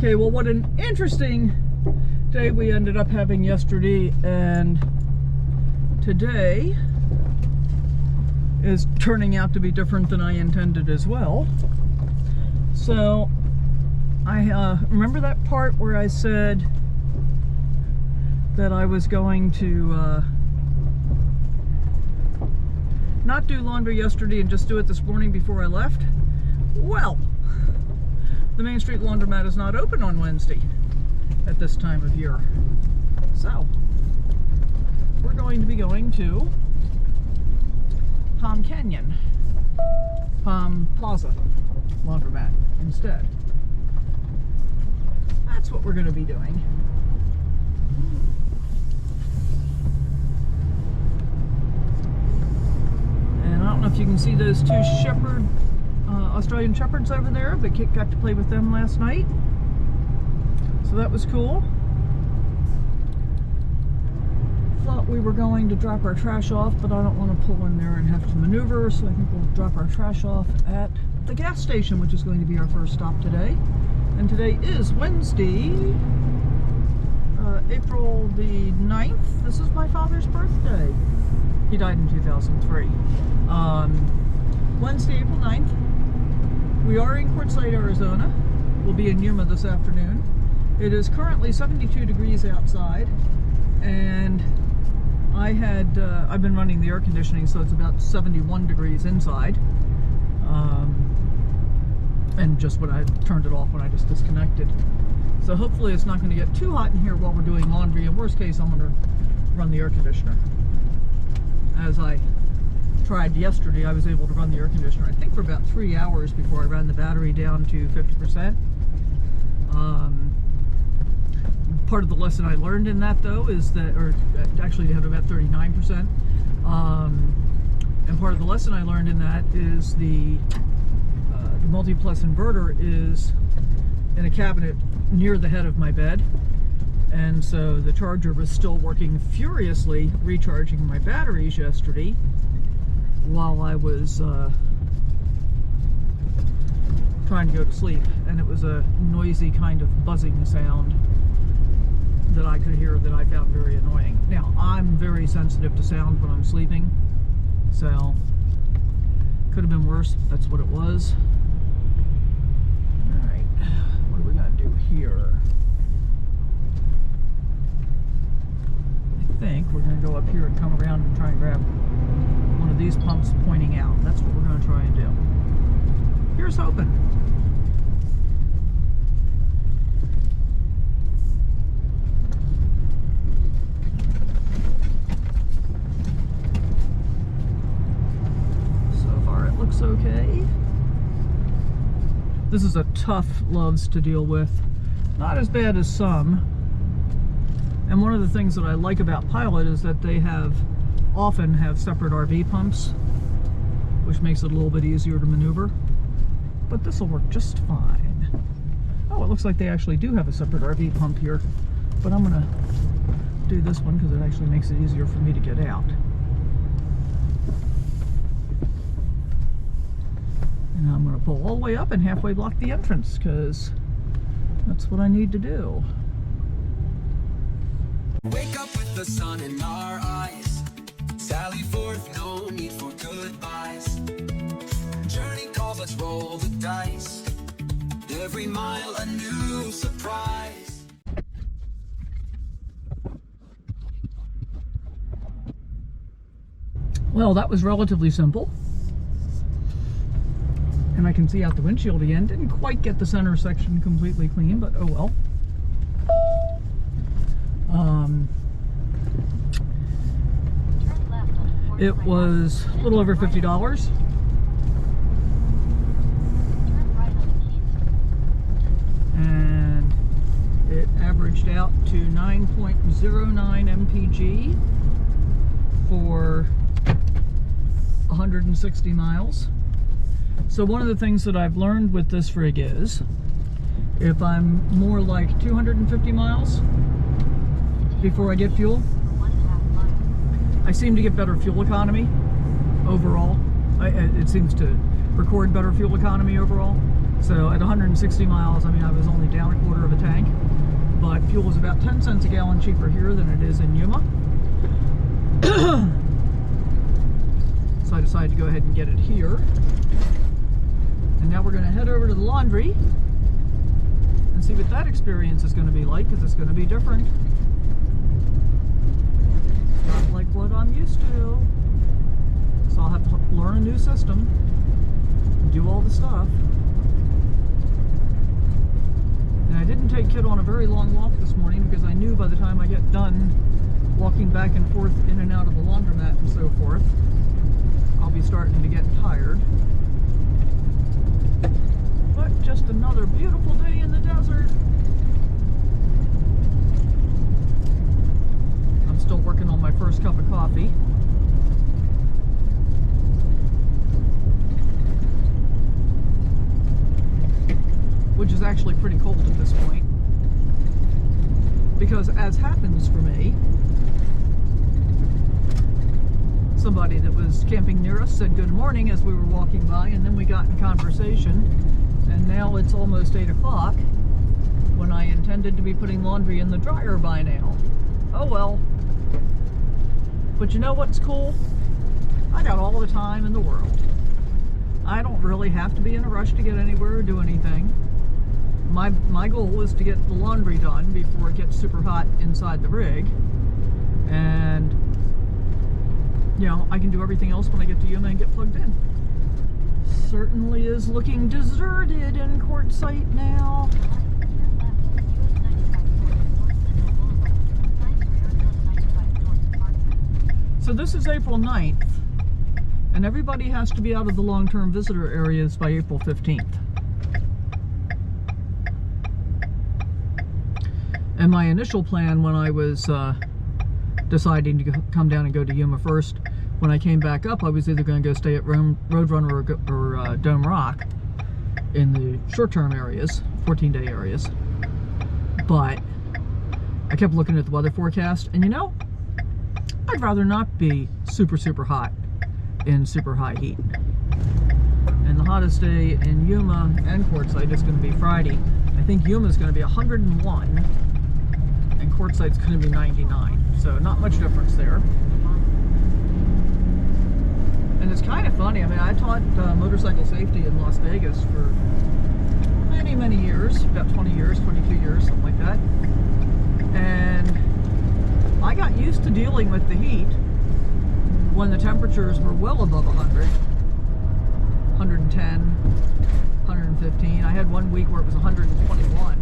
Okay, well, what an interesting day we ended up having yesterday, and today is turning out to be different than I intended as well. So I remember that part where I said that I was going to not do laundry yesterday and just do it this morning before I left? Well, the Main Street Laundromat is not open on Wednesday at this time of year. So, we're going to be going to Palm Plaza Laundromat instead. That's what we're going to be doing. And I don't know if you can see those two Australian Shepherds over there, but Kit got to play with them last night. So that was cool. Thought we were going to drop our trash off, but I don't want to pull in there and have to maneuver, so I think we'll drop our trash off at the gas station, which is going to be our first stop today. And today is Wednesday, April the 9th. This is my father's birthday. He died in 2003. Wednesday, April 9th. We are in Quartzsite, Arizona. We'll be in Yuma this afternoon. It is currently 72 degrees outside, and I've been running the air conditioning, so it's about 71 degrees inside. And just when I turned it off, when I just disconnected. So hopefully it's not going to get too hot in here while we're doing laundry. In worst case, I'm going to run the air conditioner. As I tried yesterday, I was able to run the air conditioner, I think, for about 3 hours before I ran the battery down to 50%. Part of the lesson I learned in that, though, is that, or actually they have about 39%. And part of the lesson I learned in that is the multiplex inverter is in a cabinet near the head of my bed. And so the charger was still working furiously, recharging my batteries yesterday while I was trying to go to sleep. And it was a noisy kind of buzzing sound that I could hear that I found very annoying. Now, I'm very sensitive to sound when I'm sleeping, so could have been worse. That's what it was. All right, what are we gonna do here? I think we're going to go up here and come around and try and grab one of these pumps pointing out. That's what we're going to try and do. Here's hoping. So far it looks okay. This is a tough Loves to deal with. Not as bad as some. And one of the things that I like about Pilot is that they often have separate RV pumps, which makes it a little bit easier to maneuver. But this will work just fine. Oh, it looks like they actually do have a separate RV pump here. But I'm going to do this one because it actually makes it easier for me to get out. And I'm going to pull all the way up and halfway block the entrance because that's what I need to do. Wake up with the sun in our eyes. Sally forth, no need for goodbyes. Journey calls, let's roll the dice. Every mile a new surprise. Well, that was relatively simple. And I can see out the windshield again. Didn't quite get the center section completely clean, but oh well. It was a little over $50. And it averaged out to 9.09 mpg for 160 miles. So one of the things that I've learned with this rig is, if I'm more like 250 miles before I get fuel, I seem to get better fuel economy overall. It seems to record better fuel economy overall. So at 160 miles, I mean, I was only down a quarter of a tank, but fuel is about 10 cents a gallon cheaper here than it is in Yuma. So I decided to go ahead and get it here. And now we're going to head over to the laundry and see what that experience is going to be like, because it's going to be different. Not like what I'm used to. So I'll have to learn a new system and do all the stuff. And I didn't take Kid on a very long walk this morning because I knew by the time I get done walking back and forth in and out of the laundromat and so forth, I'll be starting to get tired. But just another beautiful day in the desert. I'm still working on my first cup of coffee. Which is actually pretty cold at this point. Because as happens for me, somebody that was camping near us said good morning as we were walking by, and then we got in conversation, and now it's almost 8 o'clock when I intended to be putting laundry in the dryer by now. Oh well. But you know what's cool? I got all the time in the world. I don't really have to be in a rush to get anywhere or do anything. My goal is to get the laundry done before it gets super hot inside the rig, and you know, I can do everything else when I get to Yuma and get plugged in. Certainly is looking deserted in Quartzsite now. So this is April 9th, and everybody has to be out of the long-term visitor areas by April 15th. And my initial plan when I was deciding to come down and go to Yuma first, when I came back up, I was either going to go stay at Roadrunner or Dome Rock in the short-term areas, 14-day areas. But I kept looking at the weather forecast, and you know, I'd rather not be super, super hot in super high heat. And the hottest day in Yuma and Quartzsite is going to be Friday. I think Yuma is going to be 101. And Quartzsite's going to be 99, so not much difference there. And it's kind of funny. I mean, I taught motorcycle safety in Las Vegas for many, many years, about 20 years, 22 years, something like that. And I got used to dealing with the heat when the temperatures were well above 100, 110, 115. I had one week where it was 121.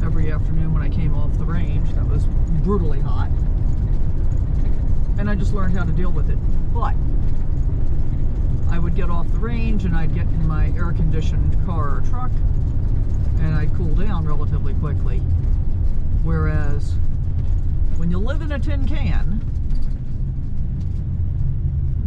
Every afternoon when I came off the range. That was brutally hot. And I just learned how to deal with it. But I would get off the range and I'd get in my air-conditioned car or truck and I'd cool down relatively quickly. Whereas when you live in a tin can,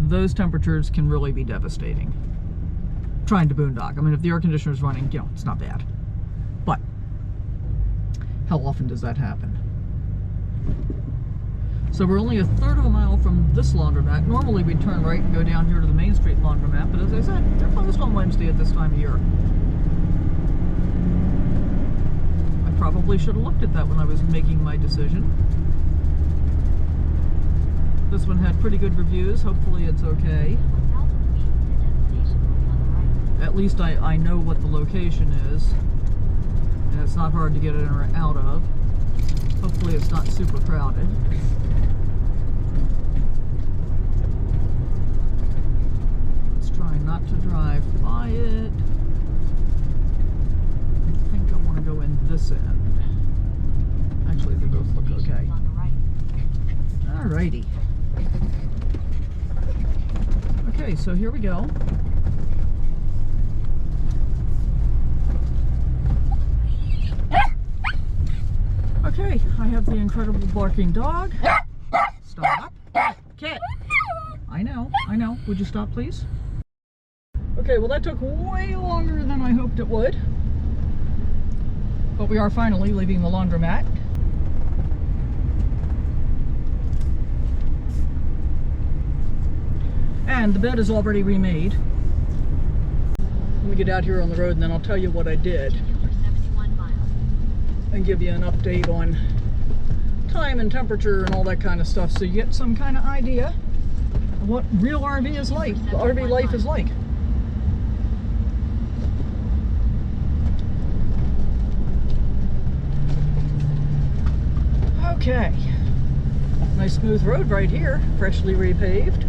those temperatures can really be devastating. Trying to boondock. I mean, if the air conditioner is running, you know, it's not bad. But how often does that happen? So we're only a third of a mile from this laundromat. Normally we'd turn right and go down here to the Main Street laundromat, but as I said, they're closed on Wednesday at this time of year. I probably should have looked at that when I was making my decision. This one had pretty good reviews. Hopefully it's okay. At least I know what the location is. And it's not hard to get in or out of. Hopefully it's not super crowded. Let's try not to drive by it. I think I want to go in this end. Actually, they both look okay. Alrighty. Okay, so here we go. Okay, I have the incredible barking dog. Stop. Kit. I know. Would you stop, please? Okay, well that took way longer than I hoped it would. But we are finally leaving the laundromat. And the bed is already remade. Let me get out here on the road and then I'll tell you what I did. And give you an update on time and temperature and all that kind of stuff, so you get some kind of idea of what real RV is like, RV life is like. Okay, nice smooth road right here, freshly repaved.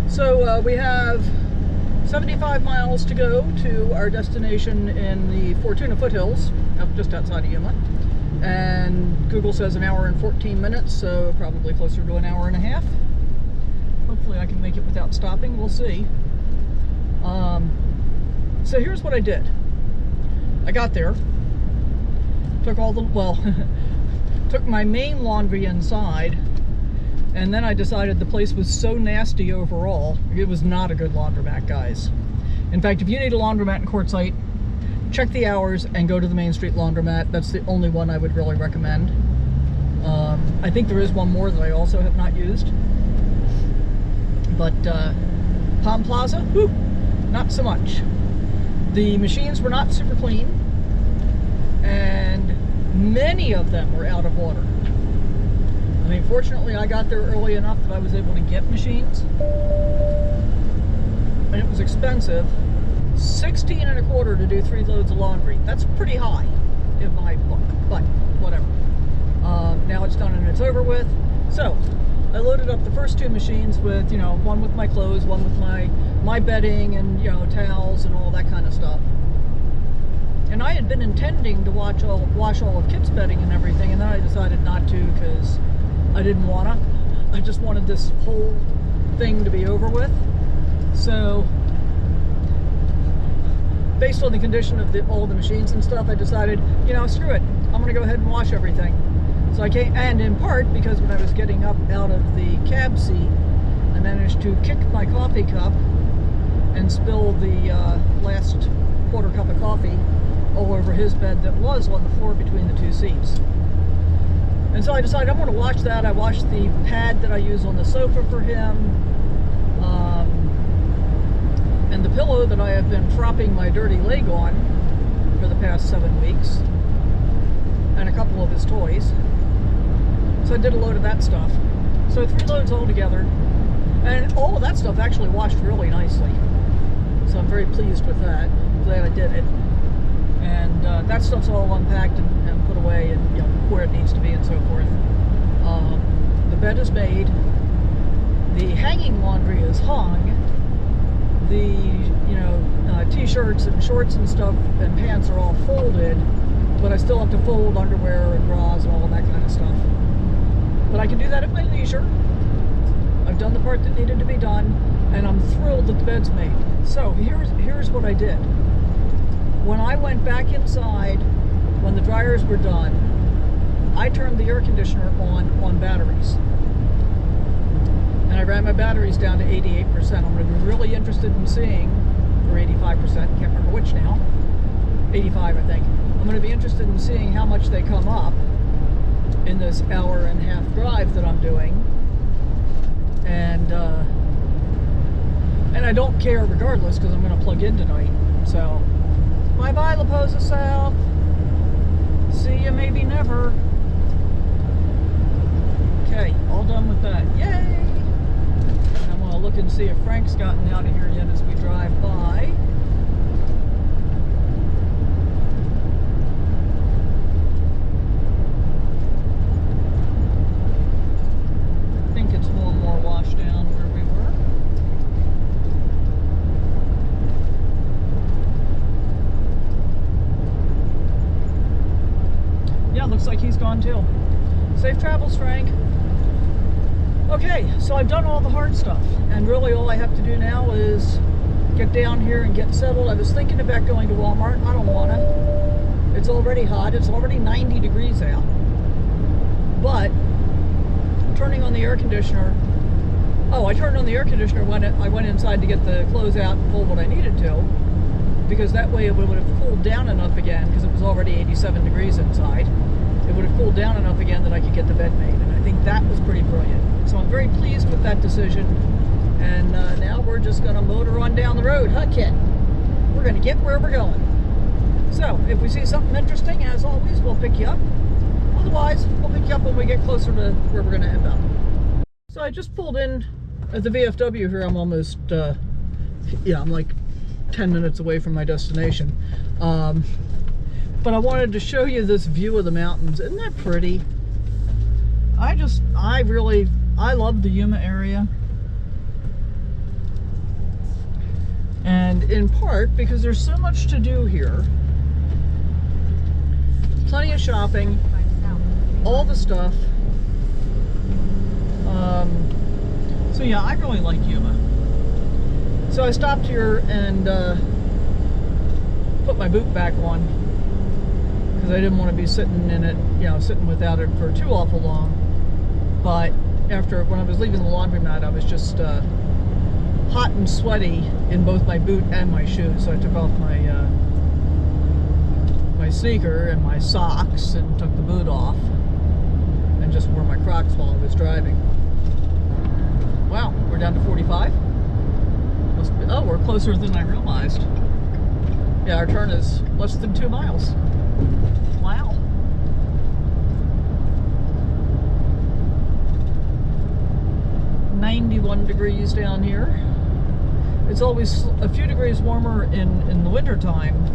So we have 75 miles to go to our destination in the Fortuna foothills, just outside of Yuma. And Google says an hour and 14 minutes, so probably closer to an hour and a half. Hopefully I can make it without stopping, we'll see. So here's what I did. I got there, took all the, well, took my main laundry inside, and then I decided the place was so nasty overall. It was not a good laundromat, guys. In fact, if you need a laundromat in Quartzsite, check the hours and go to the Main Street laundromat. That's the only one I would really recommend. I think there is one more that I also have not used. But Palm Plaza, whew, not so much. The machines were not super clean, and many of them were out of order. I mean, fortunately, I got there early enough that I was able to get machines, and it was expensive. $16.25 to do 3 loads of laundry. That's pretty high in my book, but whatever. Now it's done and it's over with. So I loaded up the first 2 machines with, you know, one with my clothes, one with my bedding and, you know, towels and all that kind of stuff. And I had been intending to wash all of Kit's bedding and everything, and then I decided not to because I didn't wanna. I just wanted this whole thing to be over with. So, based on the condition of all the machines and stuff, I decided, you know, screw it. I'm gonna go ahead and wash everything. So I came, and in part because when I was getting up out of the cab seat, I managed to kick my coffee cup and spill the last quarter cup of coffee all over his bed that was on the floor between the 2 seats. And so I decided I'm going to wash that. I washed the pad that I use on the sofa for him, and the pillow that I have been propping my dirty leg on for the past 7 weeks, and a couple of his toys. So I did a load of that stuff. So 3 loads all together, and all of that stuff actually washed really nicely. So I'm very pleased with that. Glad I did it. And that stuff's all unpacked and put away and, you know, where it needs to be and so forth. The bed is made. The hanging laundry is hung. The, you know, t-shirts and shorts and stuff and pants are all folded, but I still have to fold underwear and bras and all of that kind of stuff. But I can do that at my leisure. I've done the part that needed to be done, and I'm thrilled that the bed's made. So here's what I did. When I went back inside, when the dryers were done, I turned the air conditioner on batteries. And I ran my batteries down to 88%. I'm going to be really interested in seeing, or 85%, can't remember which now, 85 I think. I'm going to be interested in seeing how much they come up in this hour-and-a-half drive that I'm doing. And I don't care regardless because I'm going to plug in tonight. So, bye-bye La Posa South. See you maybe never. Okay, all done with that. Yay! And I'm going to look and see if Frank's gotten out of here yet as we drive by. I think it's one more wash down where we were. Yeah, looks like he's gone too. Safe travels, Frank. Okay, so I've done all the hard stuff, and really all I have to do now is get down here and get settled. I was thinking about going to Walmart. I don't want to. It's already hot. It's already 90 degrees out. But turning on the air conditioner. Oh, I turned on the air conditioner when I went inside to get the clothes out and pull what I needed to, because that way it would have cooled down enough again, because it was already 87 degrees inside. It would have cooled down enough again that I could get the bed made, and I think that was pretty brilliant. So I'm very pleased with that decision. And now we're just gonna motor on down the road, huh, kid? We're gonna get where we're going. So, if we see something interesting, as always, we'll pick you up. Otherwise, we'll pick you up when we get closer to where we're gonna end up. So I just pulled in at the VFW here. I'm almost, yeah, I'm like 10 minutes away from my destination. But I wanted to show you this view of the mountains. Isn't that pretty? I love the Yuma area. And in part because there's so much to do here. Plenty of shopping, all the stuff. So yeah, I really like Yuma. So I stopped here and put my boot back on because I didn't want to be sitting in it, you know, sitting without it for too awful long. But when I was leaving the laundromat, I was just hot and sweaty in both my boot and my shoes. So I took off my my sneaker and my socks and took the boot off and just wore my Crocs while I was driving. Wow, we're down to 45. Oh, we're closer than I realized. Yeah, our turn is less than 2 miles. Wow. $91 degrees down here. It's always a few degrees warmer in the winter time,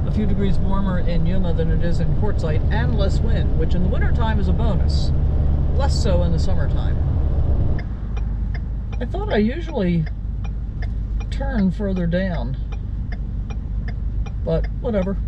a few degrees warmer in Yuma than it is in Quartzsite, and less wind, which in the winter time is a bonus. Less so in the summertime. I thought I usually turn further down, but whatever.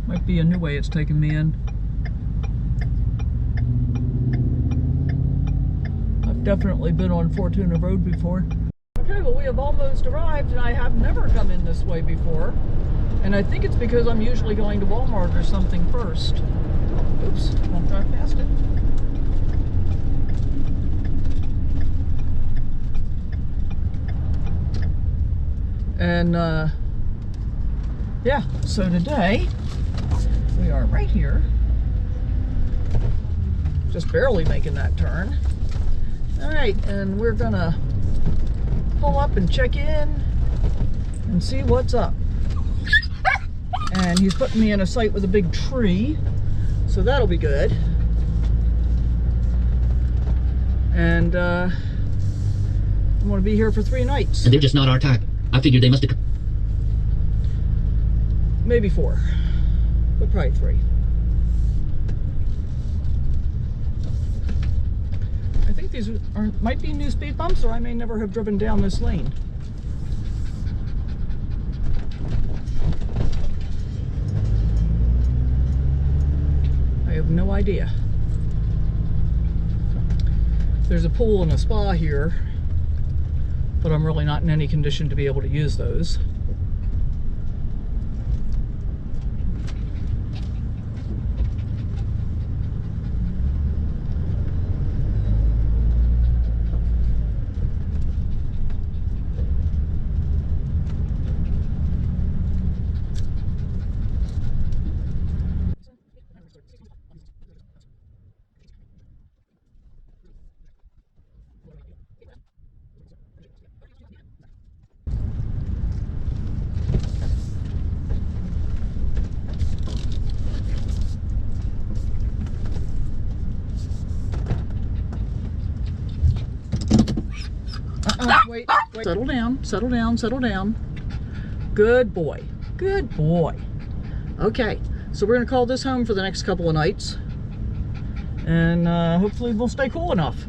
Might be a new way it's taking me in. I've definitely been on Fortuna Road before. Okay, well, we have almost arrived, and I have never come in this way before. And I think it's because I'm usually going to Walmart or something first. Oops, won't drive past it. And yeah, so today we are right here, just barely making that turn. All right, and we're gonna pull up and check in and see what's up. And he's putting me in a site with a big tree, so that'll be good. And I'm gonna be here for 3 nights. And they're just not our type. I figured they must have... Maybe 4, but probably 3. I think these might be new speed bumps, or I may never have driven down this lane. I have no idea. There's a pool and a spa here, but I'm really not in any condition to be able to use those. Wait, settle down, settle down, settle down. Good boy, good boy. Okay, so we're gonna call this home for the next couple of nights, and hopefully we'll stay cool enough.